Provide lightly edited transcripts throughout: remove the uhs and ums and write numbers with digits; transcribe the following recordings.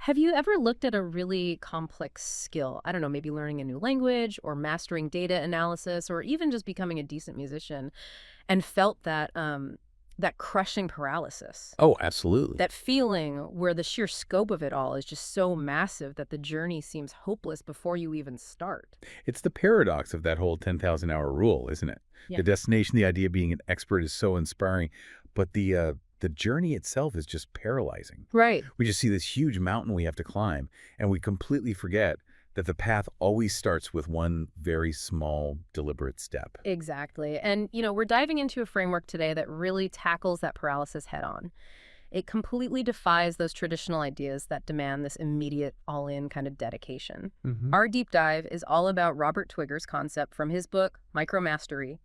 Have you ever looked at a really complex skill? I don't know, maybe learning a new language or mastering data analysis or even just becoming a decent musician and felt that crushing paralysis? Oh, absolutely. That feeling where the sheer scope of it all is just so massive that the journey seems hopeless before you even start. It's the paradox of that whole 10,000-hour rule, isn't it? Yeah. The destination, the idea of being an expert is so inspiring, but the journey itself is just paralyzing. Right. We just see this huge mountain we have to climb, and we completely forget that the path always starts with one very small, deliberate step. Exactly. And, we're diving into a framework today that really tackles that paralysis head on. It completely defies those traditional ideas that demand this immediate, all-in kind of dedication. Hmm. Our deep dive is all about Robert Twigger's concept from his book, Micromastery: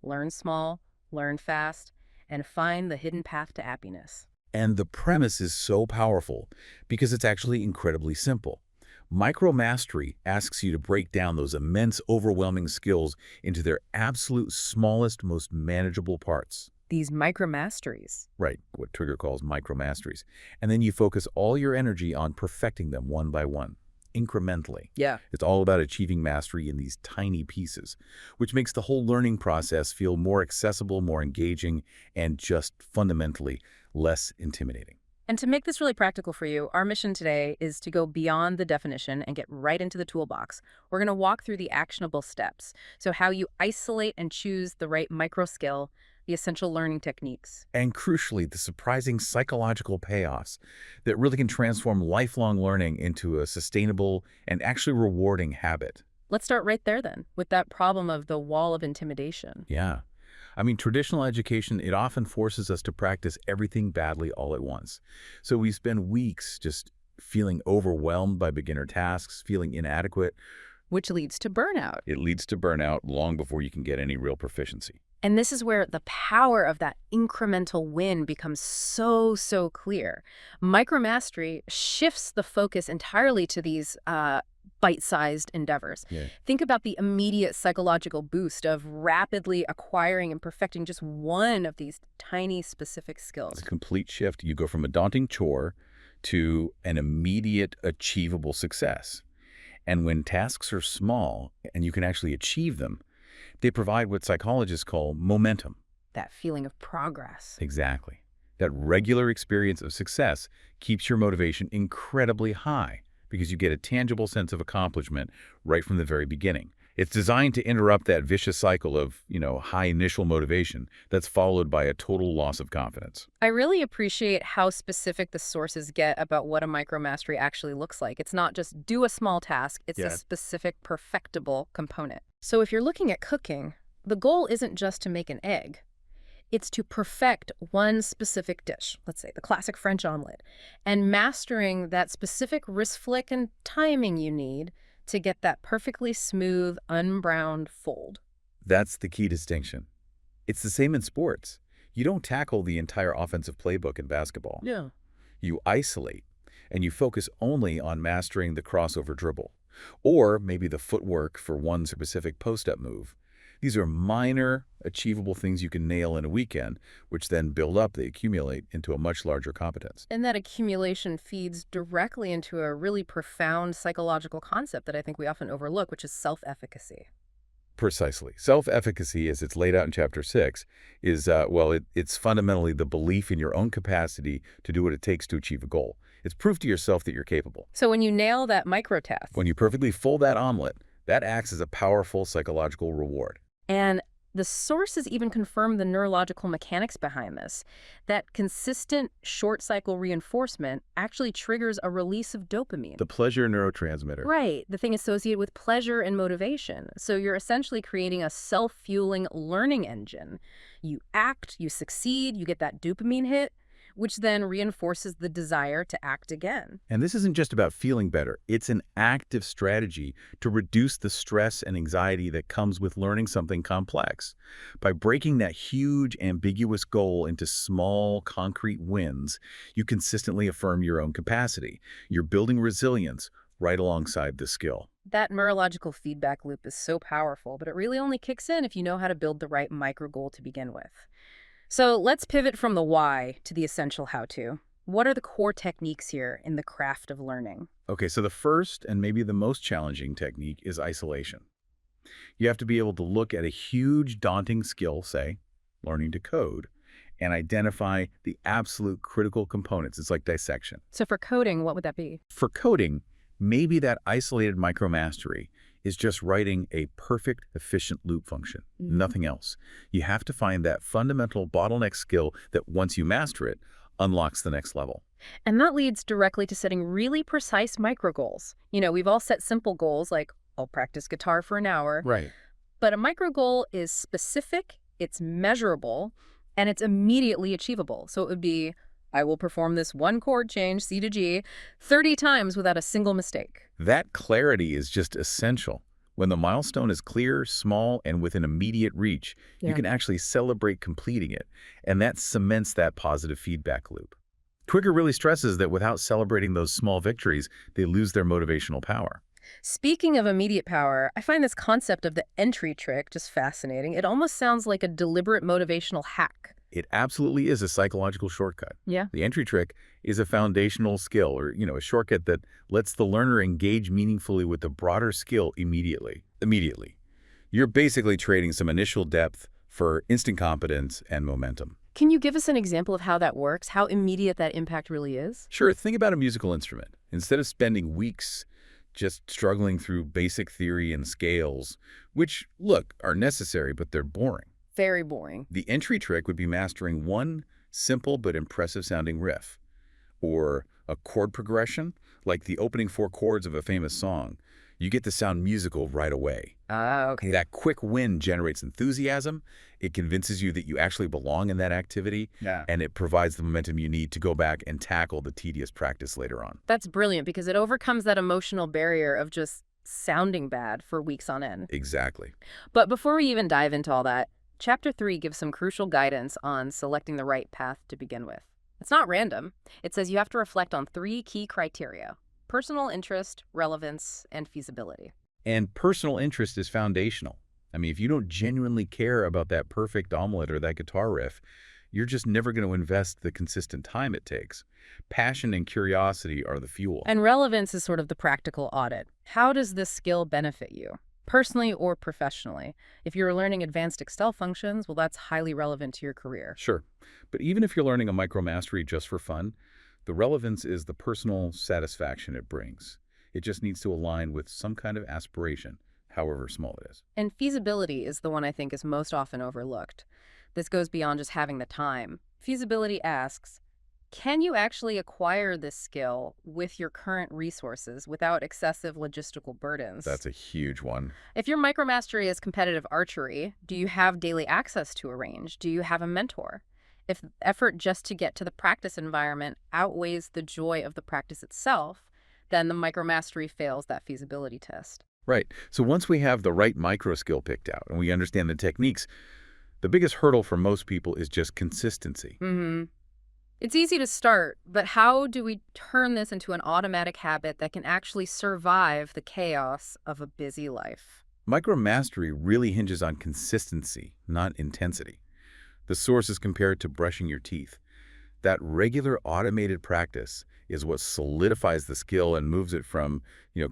Learn Small, Learn Fast, and Find the Hidden Path to Happiness. And the premise is so powerful because it's actually incredibly simple. Micromastery asks you to break down those immense, overwhelming skills into their absolute smallest, most manageable parts. These micromasteries. Right, what Twigger calls micromasteries. And then you focus all your energy on perfecting them one by one, incrementally. Yeah. It's all about achieving mastery in these tiny pieces, which makes the whole learning process feel more accessible, more engaging, and just fundamentally less intimidating. And to make this really practical for you, our mission today is to go beyond the definition and get right into the toolbox. We're going to walk through the actionable steps. So how you isolate and choose the right micro skill, the essential learning techniques. And crucially, the surprising psychological payoffs that really can transform lifelong learning into a sustainable and actually rewarding habit. Let's start right there then, with that problem of the wall of intimidation. Yeah. I mean, traditional education, it often forces us to practice everything badly all at once. So we spend weeks just feeling overwhelmed by beginner tasks, feeling inadequate. Which leads to burnout. It leads to burnout long before you can get any real proficiency. And this is where the power of that incremental win becomes so clear. Micromastery shifts the focus entirely to these bite-sized endeavors. Yeah. Think about the immediate psychological boost of rapidly acquiring and perfecting just one of these tiny specific skills. It's a complete shift. You go from a daunting chore to an immediate achievable success. And when tasks are small and you can actually achieve them, they provide what psychologists call momentum. That feeling of progress. Exactly. That regular experience of success keeps your motivation incredibly high because you get a tangible sense of accomplishment right from the very beginning. It's designed to interrupt that vicious cycle of, high initial motivation that's followed by a total loss of confidence. I really appreciate how specific the sources get about what a micromastery actually looks like. It's not just do a small task, it's a Yeah. specific perfectible component. So if you're looking at cooking, the goal isn't just to make an egg. It's to perfect one specific dish, let's say the classic French omelet, and mastering that specific wrist flick and timing you need to get that perfectly smooth, unbrowned fold. That's the key distinction. It's the same in sports. You don't tackle the entire offensive playbook in basketball. Yeah. You isolate, and you focus only on mastering the crossover dribble, or maybe the footwork for one specific post-up move. These are minor, achievable things you can nail in a weekend, which then build up, they accumulate into a much larger competence. And that accumulation feeds directly into a really profound psychological concept that I think we often overlook, which is self-efficacy. Precisely. Self-efficacy, as it's laid out in Chapter 6, is, it's fundamentally the belief in your own capacity to do what it takes to achieve a goal. It's proof to yourself that you're capable. So when you nail that micro task, When you perfectly fold that omelet, that acts as a powerful psychological reward. and the sources even confirm the neurological mechanics behind this, that consistent short-cycle reinforcement actually triggers a release of dopamine. The pleasure neurotransmitter. Right, the thing associated with pleasure and motivation. So you're essentially creating a self-fueling learning engine. You act, you succeed, you get that dopamine hit, which then reinforces the desire to act again. And this isn't just about feeling better. It's an active strategy to reduce the stress and anxiety that comes with learning something complex. By breaking that huge, ambiguous goal into small, concrete wins, you consistently affirm your own capacity. You're building resilience right alongside the skill. That neurological feedback loop is so powerful, but it really only kicks in if you know how to build the right micro goal to begin with. So let's pivot from the why to the essential how-to. What are the core techniques here in the craft of learning? Okay, so the first and maybe the most challenging technique is isolation. You have to be able to look at a huge, daunting skill, say, learning to code, and identify the absolute critical components. It's like dissection. So for coding, what would that be? For coding, maybe that isolated micromastery is just writing a perfect, efficient loop function, nothing else. You have to find that fundamental bottleneck skill that once you master it, unlocks the next level. And that leads directly to setting really precise micro goals. We've all set simple goals like, I'll practice guitar for an hour. Right. But a micro goal is specific, it's measurable, and it's immediately achievable. So it would be, I will perform this one chord change, C to G, 30 times without a single mistake. That clarity is just essential. When the milestone is clear, small, and within immediate reach, you can actually celebrate completing it, and that cements that positive feedback loop. Twigger really stresses that without celebrating those small victories, they lose their motivational power. Speaking of immediate power, I find this concept of the entry trick just fascinating. It almost sounds like a deliberate motivational hack. It absolutely is a psychological shortcut. Yeah. The entry trick is a foundational skill or, a shortcut that lets the learner engage meaningfully with the broader skill immediately. You're basically trading some initial depth for instant competence and momentum. Can you give us an example of how that works, how immediate that impact really is? Sure, think about a musical instrument. Instead of spending weeks just struggling through basic theory and scales, which, look, are necessary, but they're boring. Very boring. The entry trick would be mastering one simple but impressive sounding riff, or a chord progression, like the opening 4 chords of a famous song. You get to sound musical right away. Ah, okay. That quick win generates enthusiasm. It convinces you that you actually belong in that activity, and it provides the momentum you need to go back and tackle the tedious practice later on. That's brilliant because it overcomes that emotional barrier of just sounding bad for weeks on end. Exactly. But before we even dive into all that, Chapter 3 gives some crucial guidance on selecting the right path to begin with. It's not random. It says you have to reflect on 3 key criteria: personal interest, relevance, and feasibility. And personal interest is foundational. I mean, if you don't genuinely care about that perfect omelet or that guitar riff, you're just never going to invest the consistent time it takes. Passion and curiosity are the fuel. And relevance is sort of the practical audit. How does this skill benefit you, personally or professionally? If you're learning advanced Excel functions, well, that's highly relevant to your career. Sure. But even if you're learning a micromastery just for fun, the relevance is the personal satisfaction it brings. It just needs to align with some kind of aspiration, however small it is. And feasibility is the one I think is most often overlooked. This goes beyond just having the time. Feasibility asks, can you actually acquire this skill with your current resources without excessive logistical burdens? That's a huge one. If your micromastery is competitive archery, do you have daily access to a range? Do you have a mentor? If effort just to get to the practice environment outweighs the joy of the practice itself, then the micromastery fails that feasibility test. Right. So once we have the right micro skill picked out and we understand the techniques, the biggest hurdle for most people is just consistency. It's easy to start, but how do we turn this into an automatic habit that can actually survive the chaos of a busy life? Micromastery really hinges on consistency, not intensity. The source is compared to brushing your teeth. That regular automated practice is what solidifies the skill and moves it from,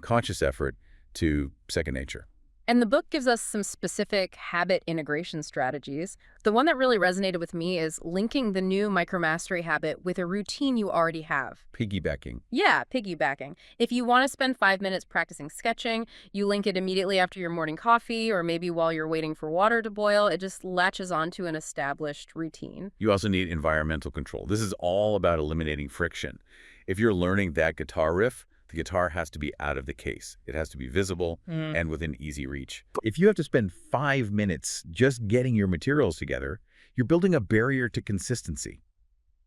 conscious effort to second nature. And the book gives us some specific habit integration strategies. The one that really resonated with me is linking the new micromastery habit with a routine you already have. Piggybacking. Yeah, piggybacking. If you want to spend 5 minutes practicing sketching, you link it immediately after your morning coffee or maybe while you're waiting for water to boil. It just latches onto an established routine. You also need environmental control. This is all about eliminating friction. If you're learning that guitar riff, the guitar has to be out of the case. It has to be visible and within easy reach. If you have to spend 5 minutes just getting your materials together, you're building a barrier to consistency.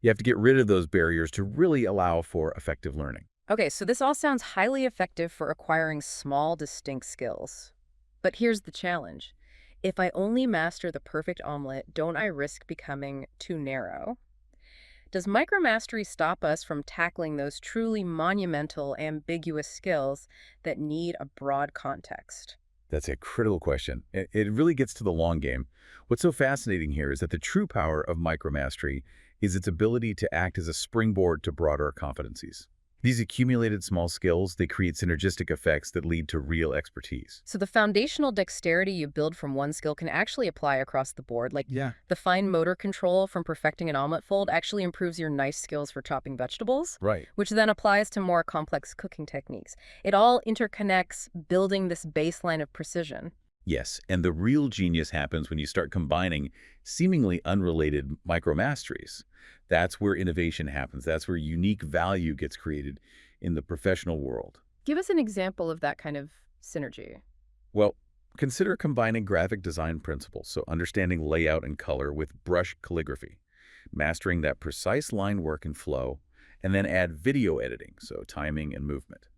You have to get rid of those barriers to really allow for effective learning. Okay, so this all sounds highly effective for acquiring small, distinct skills. But here's the challenge. If I only master the perfect omelet, don't I risk becoming too narrow? Does micromastery stop us from tackling those truly monumental, ambiguous skills that need a broad context? That's a critical question. It really gets to the long game. What's so fascinating here is that the true power of micromastery is its ability to act as a springboard to broader competencies. These accumulated small skills, they create synergistic effects that lead to real expertise. So the foundational dexterity you build from one skill can actually apply across the board. Like Yeah. the fine motor control from perfecting an omelet fold actually improves your nice skills for chopping vegetables, Right. which then applies to more complex cooking techniques. It all interconnects, building this baseline of precision. Yes, and the real genius happens when you start combining seemingly unrelated micromasteries. That's where innovation happens. That's where unique value gets created in the professional world. Give us an example of that kind of synergy. Well, consider combining graphic design principles, so understanding layout and color with brush calligraphy, mastering that precise line work and flow, and then add video editing, so timing and movement.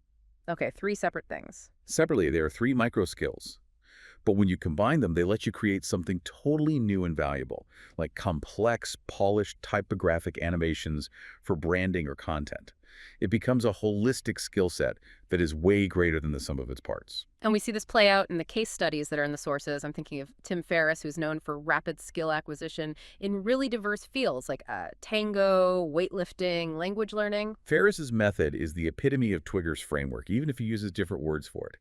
Okay, three separate things. Separately, there are three micro skills. But when you combine them, they let you create something totally new and valuable, like complex, polished typographic animations for branding or content. It becomes a holistic skill set that is way greater than the sum of its parts. And we see this play out in the case studies that are in the sources. I'm thinking of Tim Ferriss, who's known for rapid skill acquisition in really diverse fields like tango, weightlifting, language learning. Ferris's method is the epitome of Twigger's framework, even if he uses different words for it.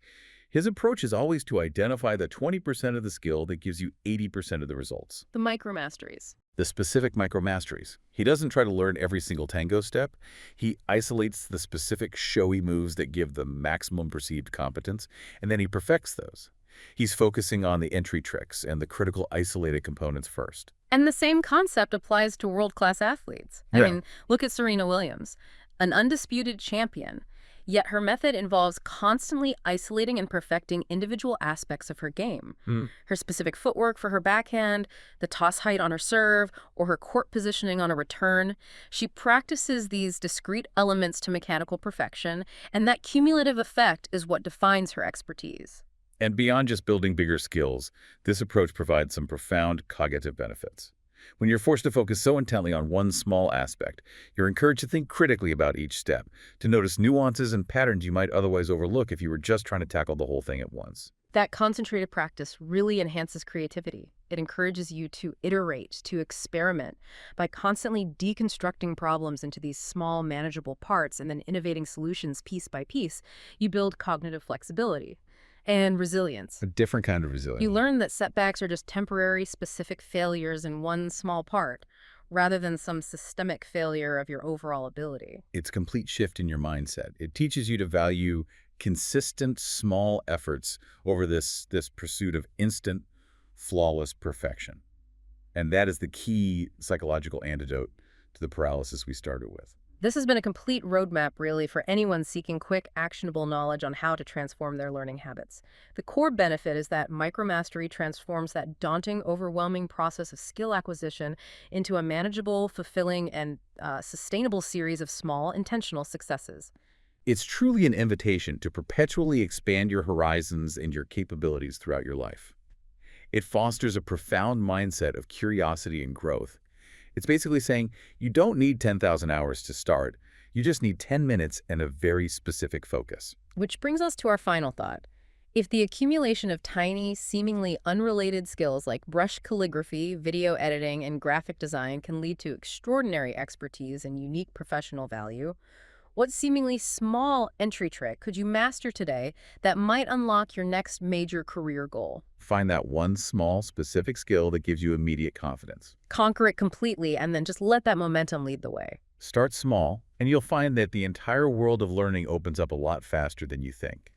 His approach is always to identify the 20% of the skill that gives you 80% of the results. The micromasteries. The specific micromasteries. He doesn't try to learn every single tango step. He isolates the specific showy moves that give the maximum perceived competence, and then he perfects those. He's focusing on the entry tricks and the critical isolated components first. And the same concept applies to world-class athletes. I Yeah. mean, look at Serena Williams, an undisputed champion. Yet her method involves constantly isolating and perfecting individual aspects of her game. Mm. Her specific footwork for her backhand, the toss height on her serve, or her court positioning on a return. She practices these discrete elements to mechanical perfection, and that cumulative effect is what defines her expertise. And beyond just building bigger skills, this approach provides some profound cognitive benefits. When you're forced to focus so intently on one small aspect, you're encouraged to think critically about each step, to notice nuances and patterns you might otherwise overlook if you were just trying to tackle the whole thing at once. That concentrated practice really enhances creativity. It encourages you to iterate, to experiment. By constantly deconstructing problems into these small, manageable parts and then innovating solutions piece by piece, you build cognitive flexibility and resilience. A different kind of resilience. You learn that setbacks are just temporary, specific failures in one small part, rather than some systemic failure of your overall ability. It's a complete shift in your mindset. It teaches you to value consistent, small efforts over this pursuit of instant, flawless perfection. And that is the key psychological antidote to the paralysis we started with. This has been a complete roadmap, really, for anyone seeking quick, actionable knowledge on how to transform their learning habits. The core benefit is that Micromastery transforms that daunting, overwhelming process of skill acquisition into a manageable, fulfilling, and sustainable series of small, intentional successes. It's truly an invitation to perpetually expand your horizons and your capabilities throughout your life. It fosters a profound mindset of curiosity and growth. It's basically saying you don't need 10,000 hours to start. You just need 10 minutes and a very specific focus. Which brings us to our final thought. If the accumulation of tiny, seemingly unrelated skills like brush calligraphy, video editing, and graphic design can lead to extraordinary expertise and unique professional value, what seemingly small entry trick could you master today that might unlock your next major career goal? Find that one small, specific skill that gives you immediate confidence. Conquer it completely, and then just let that momentum lead the way. Start small, and you'll find that the entire world of learning opens up a lot faster than you think.